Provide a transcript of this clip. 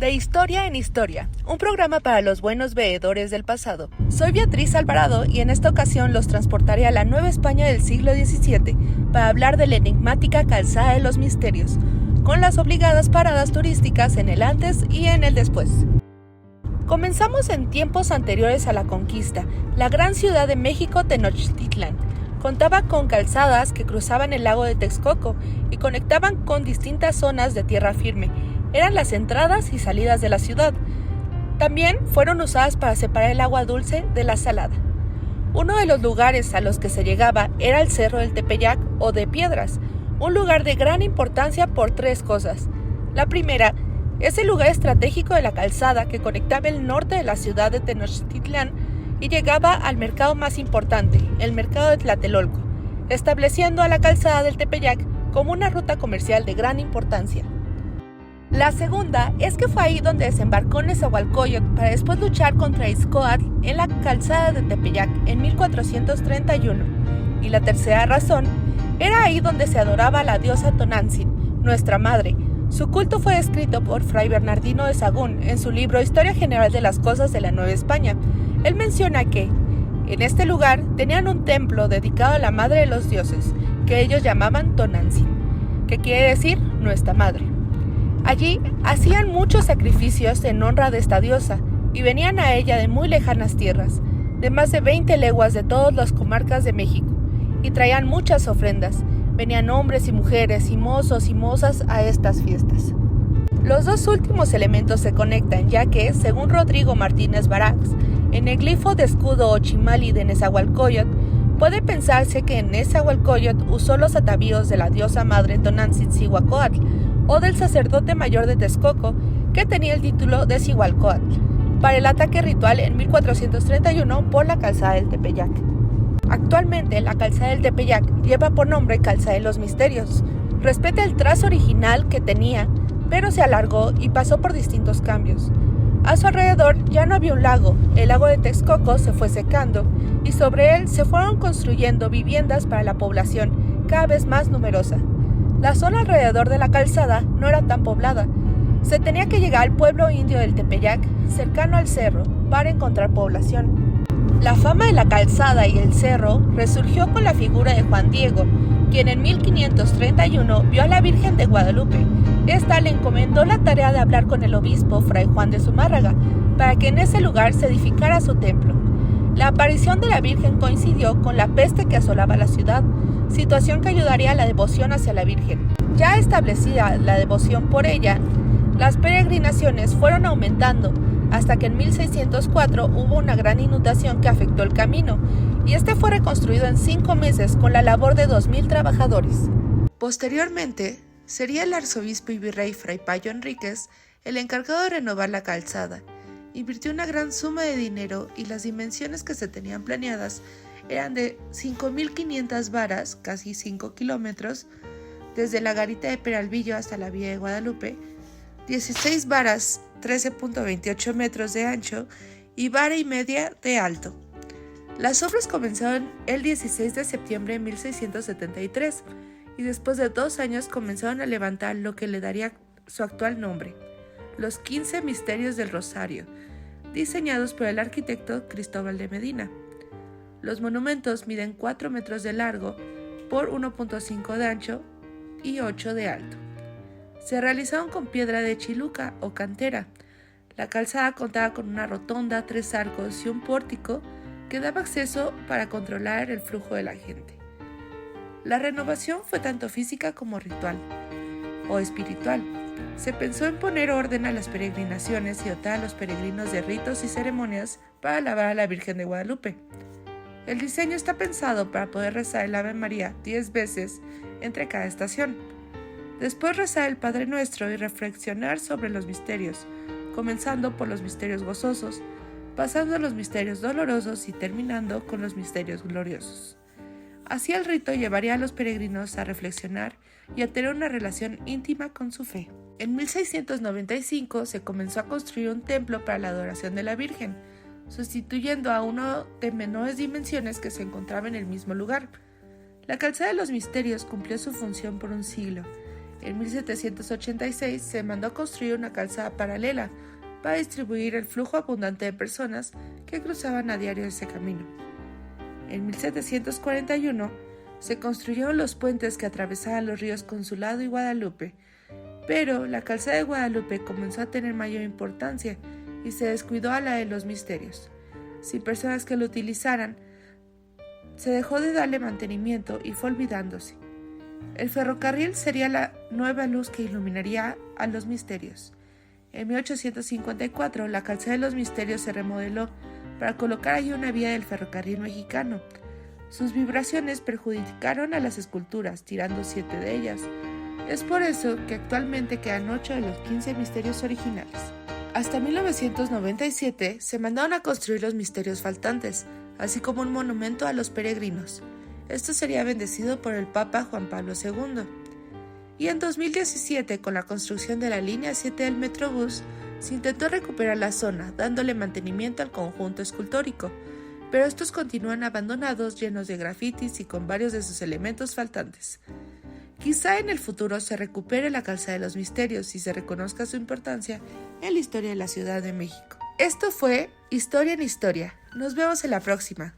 De Historia en Historia, un programa para los buenos veedores del pasado. Soy Beatriz Alvarado y en esta ocasión los transportaré a la Nueva España del siglo XVII para hablar de la enigmática Calzada de los Misterios, con las obligadas paradas turísticas en el antes y en el después. Comenzamos en tiempos anteriores a la conquista. La gran ciudad de México, Tenochtitlán, contaba con calzadas que cruzaban el lago de Texcoco y conectaban con distintas zonas de tierra firme. Eran las entradas y salidas de la ciudad. También fueron usadas para separar el agua dulce de la salada. Uno de los lugares a los que se llegaba era el Cerro del Tepeyac o de Piedras, un lugar de gran importancia por tres cosas. La primera es el lugar estratégico de la calzada que conectaba el norte de la ciudad de Tenochtitlán y llegaba al mercado más importante, el mercado de Tlatelolco, estableciendo a la calzada del Tepeyac como una ruta comercial de gran importancia. La segunda es que fue ahí donde desembarcó Nezahualcóyotl para después luchar contra Izcóatl en la calzada de Tepeyac en 1431. Y la tercera razón era ahí donde se adoraba a la diosa Tonantzin, nuestra madre. Su culto fue descrito por Fray Bernardino de Sahagún en su libro Historia General de las Cosas de la Nueva España. Él menciona que en este lugar tenían un templo dedicado a la madre de los dioses, que ellos llamaban Tonantzin, que quiere decir nuestra madre. Allí hacían muchos sacrificios en honra de esta diosa y venían a ella de muy lejanas tierras, de más de 20 leguas de todas las comarcas de México, y traían muchas ofrendas. Venían hombres y mujeres y mozos y mozas a estas fiestas. Los dos últimos elementos se conectan, ya que, según Rodrigo Martínez Barax, en el glifo de escudo o chimali de Nezahualcóyotl, puede pensarse que Nezahualcóyotl usó los atavíos de la diosa madre Tonantzin-Cihuacóatl o del sacerdote mayor de Texcoco, que tenía el título de Cihualcóatl, para el ataque ritual en 1431 por la calzada del Tepeyac. Actualmente, la calzada del Tepeyac lleva por nombre Calzada de los Misterios. Respeta el trazo original que tenía, pero se alargó y pasó por distintos cambios. A su alrededor ya no había un lago, el lago de Texcoco se fue secando y sobre él se fueron construyendo viviendas para la población cada vez más numerosa. La zona alrededor de la calzada no era tan poblada. Se tenía que llegar al pueblo indio del Tepeyac, cercano al cerro, para encontrar población. La fama de la calzada y el cerro resurgió con la figura de Juan Diego, quien en 1531 vio a la Virgen de Guadalupe. Esta le encomendó la tarea de hablar con el obispo Fray Juan de Zumárraga para que en ese lugar se edificara su templo. La aparición de la Virgen coincidió con la peste que asolaba la ciudad, situación que ayudaría a la devoción hacia la Virgen. Ya establecida la devoción por ella, las peregrinaciones fueron aumentando hasta que en 1604 hubo una gran inundación que afectó el camino, y este fue reconstruido en 5 meses con la labor de 2,000 trabajadores. Posteriormente, sería el arzobispo y virrey Fray Payo Enríquez el encargado de renovar la calzada. Invirtió una gran suma de dinero y las dimensiones que se tenían planeadas eran de 5,500 varas, casi 5 kilómetros, desde la garita de Peralvillo hasta la vía de Guadalupe, 16 varas, 13.28 metros de ancho y vara y media de alto. Las obras comenzaron el 16 de septiembre de 1673 y después de 2 años comenzaron a levantar lo que le daría su actual nombre, los 15 Misterios del Rosario, diseñados por el arquitecto Cristóbal de Medina. Los monumentos miden 4 metros de largo por 1.5 de ancho y 8 de alto. Se realizaron con piedra de chiluca o cantera. La calzada contaba con una rotonda, 3 arcos y un pórtico que daba acceso para controlar el flujo de la gente. La renovación fue tanto física como ritual o espiritual. Se pensó en poner orden a las peregrinaciones y dotar a los peregrinos de ritos y ceremonias para alabar a la Virgen de Guadalupe. El diseño está pensado para poder rezar el Ave María 10 veces entre cada estación. Después rezar el Padre Nuestro y reflexionar sobre los misterios, comenzando por los misterios gozosos, pasando a los misterios dolorosos y terminando con los misterios gloriosos. Así el rito llevaría a los peregrinos a reflexionar y a tener una relación íntima con su fe. En 1695 se comenzó a construir un templo para la adoración de la Virgen, sustituyendo a uno de menores dimensiones que se encontraba en el mismo lugar. La calzada de los misterios cumplió su función por un siglo. En 1786 se mandó a construir una calzada paralela para distribuir el flujo abundante de personas que cruzaban a diario ese camino. En 1741 se construyeron los puentes que atravesaban los ríos Consulado y Guadalupe, pero la calzada de Guadalupe comenzó a tener mayor importancia y se descuidó a la de los Misterios. Sin personas que lo utilizaran, se dejó de darle mantenimiento y fue olvidándose. El ferrocarril sería la nueva luz que iluminaría a los Misterios. En 1854, la calzada de los Misterios se remodeló para colocar allí una vía del ferrocarril mexicano. Sus vibraciones perjudicaron a las esculturas, tirando 7 de ellas. Es por eso que actualmente quedan 8 de los 15 misterios originales. Hasta 1997 se mandaron a construir los misterios faltantes, así como un monumento a los peregrinos. Esto sería bendecido por el Papa Juan Pablo II. Y en 2017, con la construcción de la línea 7 del Metrobús, se intentó recuperar la zona, dándole mantenimiento al conjunto escultórico, pero estos continúan abandonados, llenos de grafitis y con varios de sus elementos faltantes. Quizá en el futuro se recupere la calzada de los Misterios y se reconozca su importancia en la historia de la Ciudad de México. Esto fue Historia en Historia. Nos vemos en la próxima.